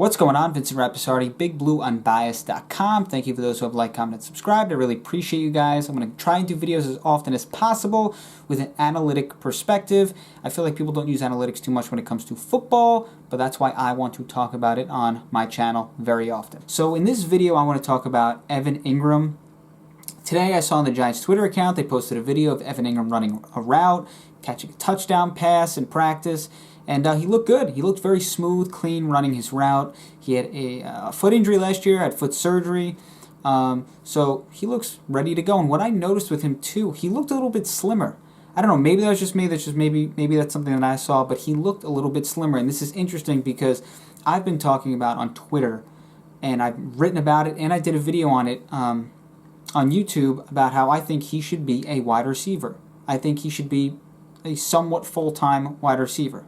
What's going on? Vincent Rapisardi, BigBlueUnbiased.com. Thank you for those who have liked, commented, and subscribed. I really appreciate you guys. I'm going to try and do videos as often as possible with an analytic perspective. I feel like people don't use analytics too much when it comes to football, but that's why I want to talk about it on my channel very often. So in this video, I want to talk about Evan Engram. Today I saw on the Giants Twitter account, they posted a video of Evan Engram running a route, catching a touchdown pass in practice, and he looked good. He looked very smooth, clean running his route. He had a foot injury last year, had foot surgery, so he looks ready to go. And what I noticed with him too, he looked a little bit slimmer. I don't know, maybe that was just me, maybe that's something that I saw, but he looked a little bit slimmer. And this is interesting because I've been talking about on Twitter, and I've written about it, and I did a video on it, on YouTube about how I think he should be a wide receiver. I think he should be a somewhat full-time wide receiver.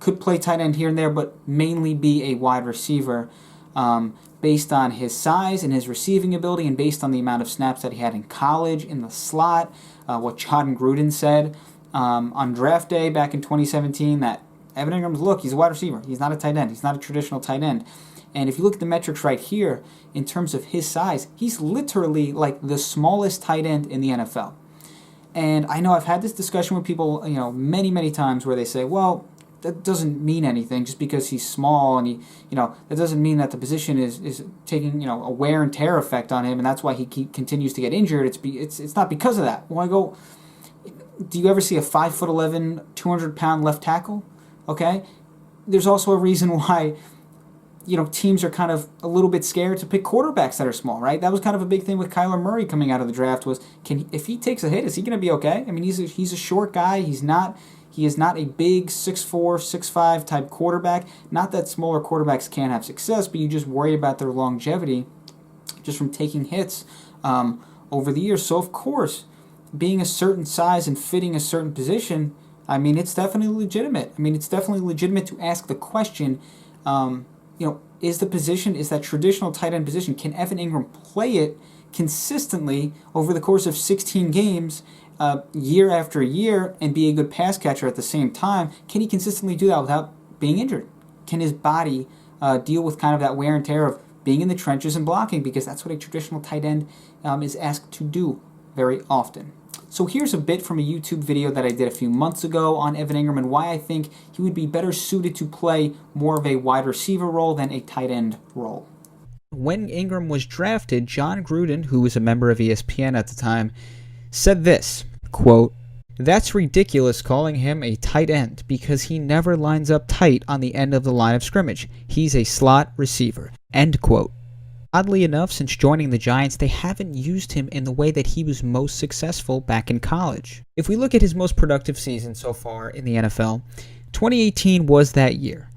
Could play tight end here and there, but mainly be a wide receiver based on his size and his receiving ability and based on the amount of snaps that he had in college in the slot. What John Gruden said on draft day back in 2017, that Evan Engram's, look, he's a wide receiver. He's not a tight end. He's not a traditional tight end. And if you look at the metrics right here, in terms of his size, he's literally like the smallest tight end in the NFL. And I know I've had this discussion with people, many, many times where they say, well, that doesn't mean anything just because he's small, and that doesn't mean that the position is taking, a wear and tear effect on him, and that's why he continues to get injured. It's not because of that. Well, I go, do you ever see a 5'11", 200-pound left tackle? Okay, there's also a reason why teams are kind of a little bit scared to pick quarterbacks that are small, right? That was kind of a big thing with Kyler Murray coming out of the draft was, if he takes a hit, is he going to be okay? I mean, he's a short guy. He is not a big 6'4", 6'5" type quarterback. Not that smaller quarterbacks can't have success, but you just worry about their longevity just from taking hits over the years. So, of course, being a certain size and fitting a certain position, I mean, it's definitely legitimate. I mean, it's definitely legitimate to ask the question, is that traditional tight end position, can Evan Engram play it consistently over the course of 16 games, year after year, and be a good pass catcher at the same time? Can he consistently do that without being injured? Can his body deal with kind of that wear and tear of being in the trenches and blocking? Because that's what a traditional tight end is asked to do very often. So here's a bit from a YouTube video that I did a few months ago on Evan Engram and why I think he would be better suited to play more of a wide receiver role than a tight end role. When Engram was drafted, John Gruden, who was a member of ESPN at the time, said this, quote, "That's ridiculous calling him a tight end because he never lines up tight on the end of the line of scrimmage. He's a slot receiver." End quote. Oddly enough, since joining the Giants, they haven't used him in the way that he was most successful back in college. If we look at his most productive season so far in the NFL, 2018 was that year.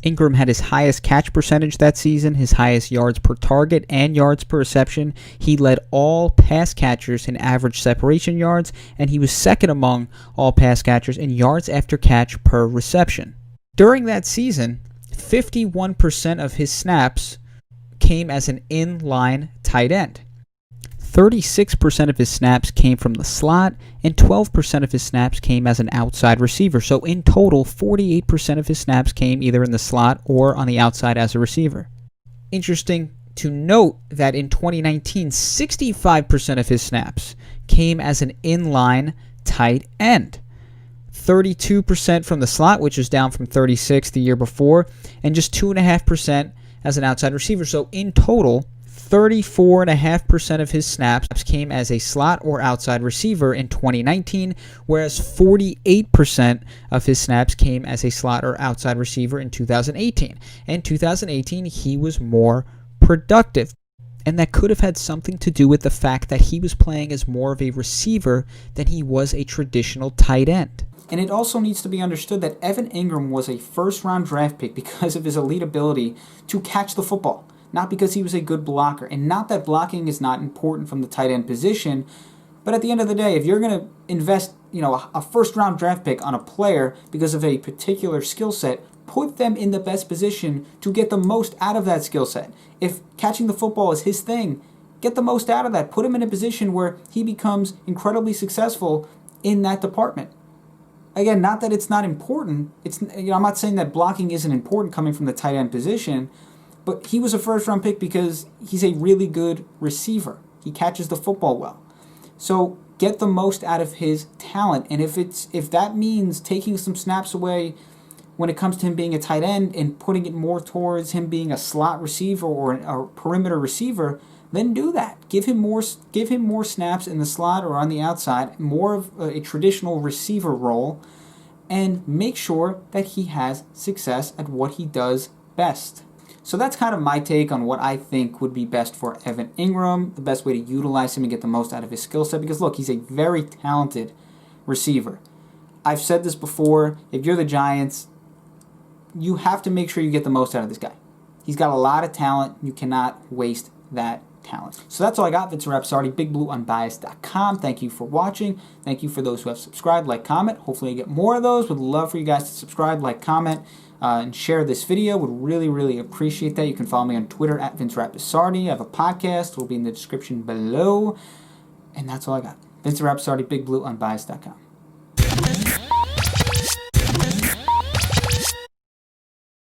Engram had his highest catch percentage that season, his highest yards per target and yards per reception. He led all pass catchers in average separation yards, and he was second among all pass catchers in yards after catch per reception. During that season, 51% of his snaps came as an inline tight end. 36% of his snaps came from the slot, and 12% of his snaps came as an outside receiver. So in total, 48% of his snaps came either in the slot or on the outside as a receiver. Interesting to note that in 2019, 65% of his snaps came as an inline tight end. 32% from the slot, which was down from 36% the year before, and just 2.5% as an outside receiver. So in total, 34.5% of his snaps came as a slot or outside receiver in 2019, whereas 48% of his snaps came as a slot or outside receiver in 2018. In 2018, he was more productive. And that could have had something to do with the fact that he was playing as more of a receiver than he was a traditional tight end. And it also needs to be understood that Evan Engram was a first-round draft pick because of his elite ability to catch the football, not because he was a good blocker. And not that blocking is not important from the tight end position, but at the end of the day, if you're going to invest, a first-round draft pick on a player because of a particular skill set, put them in the best position to get the most out of that skill set. If catching the football is his thing, get the most out of that. Put him in a position where he becomes incredibly successful in that department. again, not that it's not important. It's, I'm not saying that blocking isn't important coming from the tight end position, but he was a first-round pick because he's a really good receiver. He catches the football well. So get the most out of his talent. And if that means taking some snaps away when it comes to him being a tight end and putting it more towards him being a slot receiver or a perimeter receiver, then do that. Give him more snaps in the slot or on the outside, more of a traditional receiver role, and make sure that he has success at what he does best. So that's kind of my take on what I think would be best for Evan Engram, the best way to utilize him and get the most out of his skill set, because look, he's a very talented receiver. I've said this before, if you're the Giants, you have to make sure you get the most out of this guy. He's got a lot of talent. You cannot waste that talent. So that's all I got. Vince Rapsardi, BigBlueUnbiased.com. Thank you for watching. Thank you for those who have subscribed, like, comment. Hopefully I get more of those. Would love for you guys to subscribe, like, comment, and share this video. Would really, really appreciate that. You can follow me on Twitter at Vince Rapsardi. I have a podcast. It will be in the description below. And that's all I got. Vince Rapsardi, BigBlueUnbiased.com.